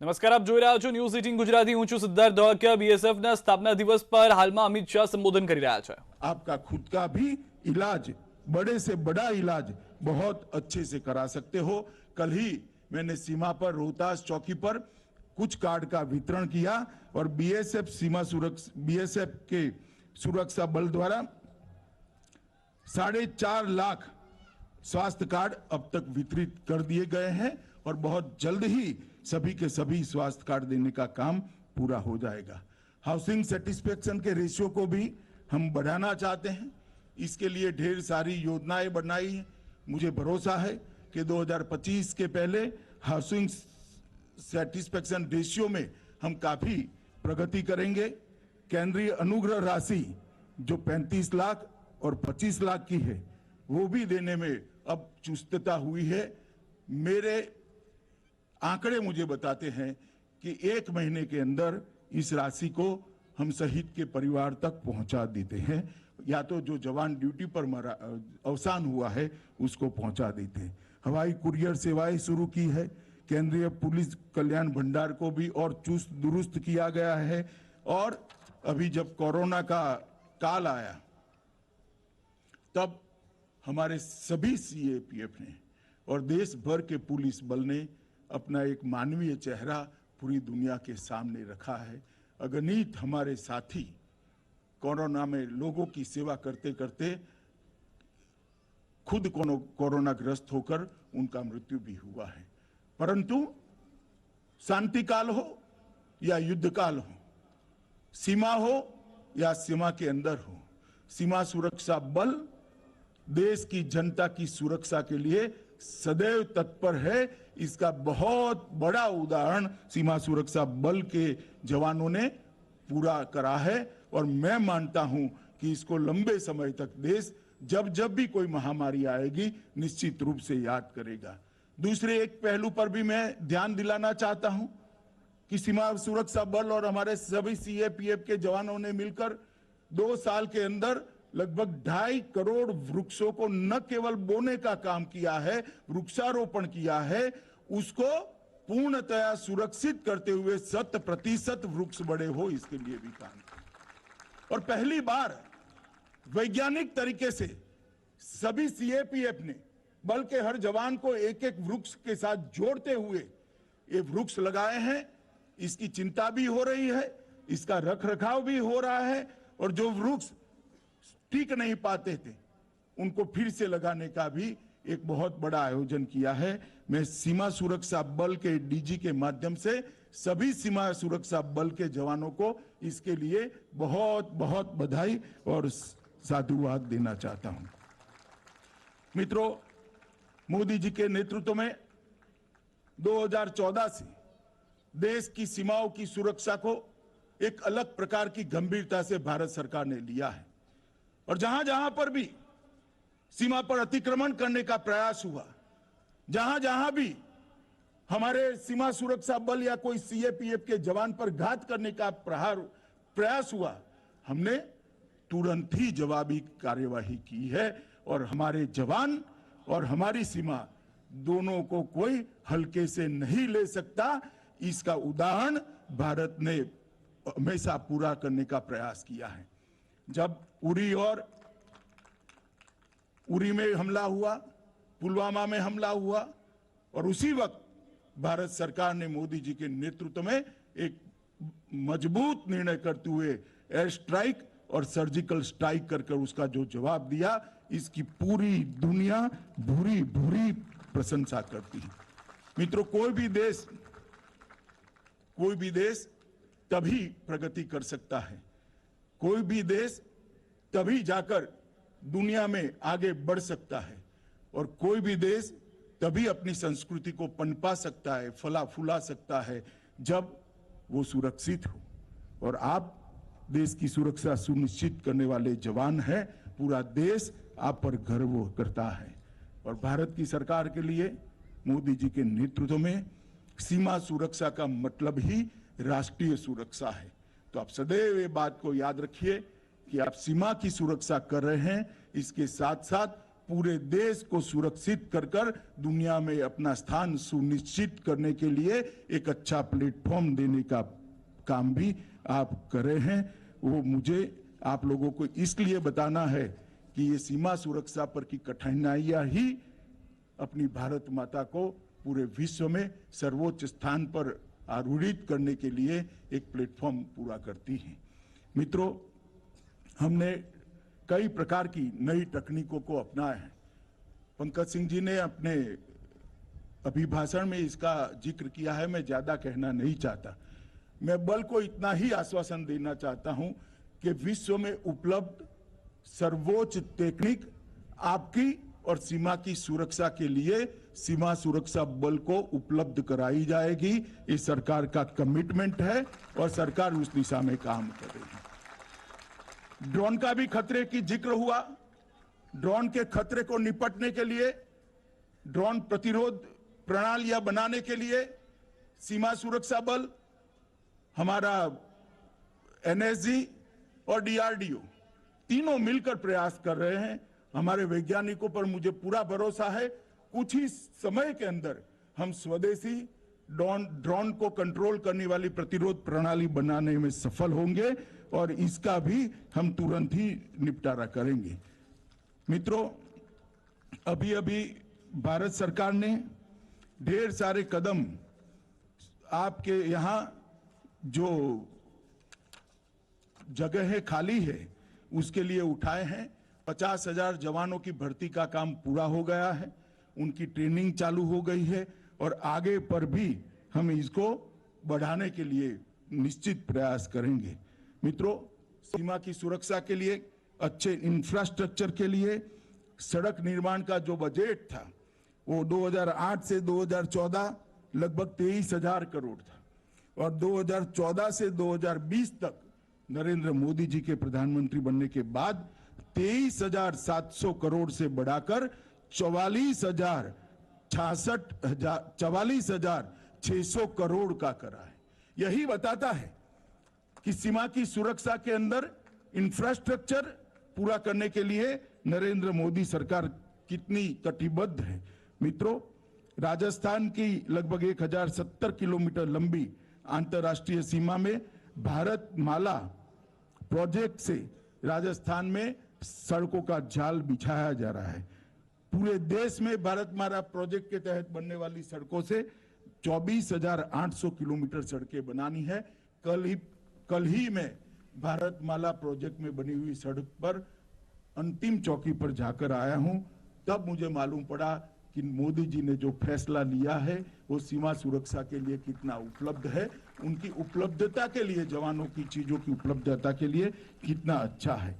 નમસ્કાર, આપ જોઈ રહ્યા છો ન્યૂઝ 18 ગુજરાતી। હું છું સિદ્ધાર્થ ધોળકિયા। બીએસએફના સ્થાપના દિવસ પર હાલમાં અમિત શાહ સંબોધન કરી રહ્યા છે। आपका खुद का भी इलाज, बड़े से बड़ा इलाज बहुत अच्छे से करा सकते हो। कल ही मैंने सीमा पर रोहतास चौकी पर कुछ कार्ड का वितरण किया और बीएसएफ के सुरक्षा बल द्वारा 4.5 लाख स्वास्थ्य कार्ड अब तक वितरित कर दिए गए हैं और बहुत जल्द ही सभी के सभी स्वास्थ्य कार्ड देने का काम पूरा हो जाएगा। हाउसिंग सेटिस्फेक्शन के रेशियो को भी हम बढ़ाना चाहते हैं। इसके लिए ढेर सारी योजनाएं बनाई हैं। मुझे भरोसा है कि 2025 के पहले हाउसिंग सेटिस्फेक्शन रेशियो में हम काफी प्रगति करेंगे। केंद्रीय अनुग्रह राशि जो 35 लाख और 25 लाख की है वो भी देने में अब चुस्तता हुई है। मेरे आंकड़े मुझे बताते हैं कि 1 महीने के अंदर इस राशि को हम शहीद के परिवार तक पहुंचा देते हैं, या तो जो जवान ड्यूटी पर अवसान हुआ है उसको पहुंचा देते हैं। हवाई कुरियर सेवाएं शुरू की है। केंद्रीय पुलिस कल्याण भंडार को भी और चुस्त दुरुस्त किया गया है। और अभी जब कोरोना का काल आया तब हमारे सभी सीएपीएफ ने और देश भर के पुलिस बल ने अपना एक मानवीय चेहरा पूरी दुनिया के सामने रखा है। अगणित हमारे साथी कोरोना में लोगों की सेवा करते करते खुद कोरोना ग्रस्त होकर उनका मृत्यु भी हुआ है। परंतु शांति काल हो या युद्ध काल हो, सीमा हो या सीमा के अंदर हो, सीमा सुरक्षा बल देश की जनता की सुरक्षा के लिए सदैव तत्पर है। इसका बहुत बड़ा उदाहरण सीमा सुरक्षा बल के जवानों ने पूरा करा है और मैं मानता हूं कि इसको लंबे समय तक देश जब जब भी कोई महामारी आएगी निश्चित रूप से याद करेगा। दूसरे एक पहलू पर भी मैं ध्यान दिलाना चाहता हूं कि सीमा सुरक्षा बल और हमारे सभी सीएपीएफ के जवानों ने मिलकर 2 साल के अंदर लगभग 2.5 करोड़ वृक्षों को न केवल बोने का काम किया है, वृक्षारोपण किया है, उसको पूर्णतया सुरक्षित करते हुए 100% वृक्ष बड़े हो इसके लिए भी काम किया। और पहली बार वैज्ञानिक तरीके से सभी सीएपीएफ ने बल के हर जवान को एक एक वृक्ष के साथ जोड़ते हुए ये वृक्ष लगाए हैं। इसकी चिंता भी हो रही है, इसका रखरखाव भी हो रहा है और जो वृक्ष टिक नहीं पाते थे उनको फिर से लगाने का भी एक बहुत बड़ा आयोजन किया है। मैं सीमा सुरक्षा बल के डीजी के माध्यम से सभी सीमा सुरक्षा बल के जवानों को इसके लिए बहुत बहुत बधाई और साधुवाद देना चाहता हूं। मित्रों, मोदी जी के नेतृत्व में 2014 से देश की सीमाओं की सुरक्षा को एक अलग प्रकार की गंभीरता से भारत सरकार ने लिया है और जहां जहां पर भी सीमा पर अतिक्रमण करने का प्रयास हुआ, जहां जहां भी हमारे सीमा सुरक्षा बल या कोई सीएपीएफ के जवान पर घात करने का प्रयास हुआ, हमने तुरंत ही जवाबी कार्यवाही की है और हमारे जवान और हमारी सीमा दोनों को कोई हल्के से नहीं ले सकता। इसका उदाहरण भारत ने हमेशा पूरा करने का प्रयास किया है। जब उरी में हमला हुआ, पुलवामा में हमला हुआ और उसी वक्त भारत सरकार ने मोदी जी के नेतृत्व में एक मजबूत निर्णय करते हुए एयर स्ट्राइक और सर्जिकल स्ट्राइक करके उसका जो जवाब दिया, इसकी पूरी दुनिया भूरी भूरी प्रशंसा करती है। मित्रों, कोई भी देश तभी प्रगति कर सकता है, कोई भी देश तभी जाकर दुनिया में आगे बढ़ सकता है और कोई भी देश तभी अपनी संस्कृति को पनपा सकता है, फला फूला सकता है जब वो सुरक्षित हो। और आप देश की सुरक्षा सुनिश्चित करने वाले जवान हैं। पूरा देश आप पर गर्व करता है और भारत की सरकार के लिए मोदी जी के नेतृत्व में सीमा सुरक्षा का मतलब ही राष्ट्रीय सुरक्षा है। तो आप सदैव ये बात को याद रखिए कि आप सीमा की सुरक्षा कर रहे हैं, इसके साथ साथ पूरे देश को सुरक्षित कर दुनिया में अपना स्थान सुनिश्चित करने के लिए एक अच्छा प्लेटफॉर्म देने का काम भी आप कर रहे हैं। वो मुझे आप लोगों को इसलिए बताना है कि ये सीमा सुरक्षा पर की कठिनाइयां ही अपनी भारत माता को पूरे विश्व में सर्वोच्च स्थान पर आरूढ़ित करने के लिए एक प्लेटफॉर्म पूरा करती हैं। मित्रों, हमने कई प्रकार की नई तकनीकों को अपनाया है। पंकज सिंह जी ने अपने अभिभाषण में इसका जिक्र किया है, मैं ज्यादा कहना नहीं चाहता। मैं बल को इतना ही आश्वासन देना चाहता हूं कि विश्व में उपलब्ध सर्वोच्च तकनीक आपकी और सीमा की सुरक्षा के लिए सीमा सुरक्षा बल को उपलब्ध कराई जाएगी। ये सरकार का कमिटमेंट है और सरकार उस दिशा में काम कर रही है। ड्रोन का भी खतरे की जिक्र हुआ। ड्रोन के खतरे को निपटने के लिए, ड्रोन प्रतिरोध प्रणालियां बनाने के लिए सीमा सुरक्षा बल, हमारा एनएसजी और डीआरडीओ तीनों मिलकर प्रयास कर रहे हैं। हमारे वैज्ञानिकों पर मुझे पूरा भरोसा है, कुछ ही समय के अंदर हम स्वदेशी ड्रोन को कंट्रोल करने वाली प्रतिरोध प्रणाली बनाने में सफल होंगे और इसका भी हम तुरंत ही निपटारा करेंगे। मित्रों, अभी अभी भारत सरकार ने ढेर सारे कदम आपके यहाँ जो जगह खाली है उसके लिए उठाए हैं। 50,000 जवानों की भर्ती का काम पूरा हो गया है, उनकी ट्रेनिंग चालू हो गई है और आगे पर भी हम इसको बढ़ाने के लिए निश्चित प्रयास करेंगे। मित्रों, सीमा की सुरक्षा के लिए, अच्छे इंफ्रास्ट्रक्चर के लिए सड़क निर्माण का जो बजट था वो 2008 से 2014 लगभग 23,000 करोड़ था और 2014 से 2020 तक नरेंद्र मोदी जी के प्रधानमंत्री बनने के बाद 23,700 करोड़ से बढ़ाकर 44,600 करोड़ का करा है। यही बताता है कि सीमा की सुरक्षा के अंदर इंफ्रास्ट्रक्चर पूरा करने के लिए नरेंद्र मोदी सरकार कितनी कटिबद्ध है। मित्रों, राजस्थान की लगभग 1070 किलोमीटर लंबी अंतर्राष्ट्रीय सीमा में भारत माला प्रोजेक्ट से राजस्थान में सड़कों का जाल बिछाया जा रहा है। पूरे देश में भारत माला प्रोजेक्ट के तहत बनने वाली सड़कों से 24,800 किलोमीटर सड़कें बनानी है। कल ही में भारत माला प्रोजेक्ट में बनी हुई सड़क पर अंतिम चौकी पर जाकर आया हूं, तब मुझे मालूम पड़ा कि मोदी जी ने जो फैसला लिया है वो सीमा सुरक्षा के लिए कितना उपलब्ध है, उनकी उपलब्धता के लिए, जवानों की चीजों की उपलब्धता के लिए कितना अच्छा है।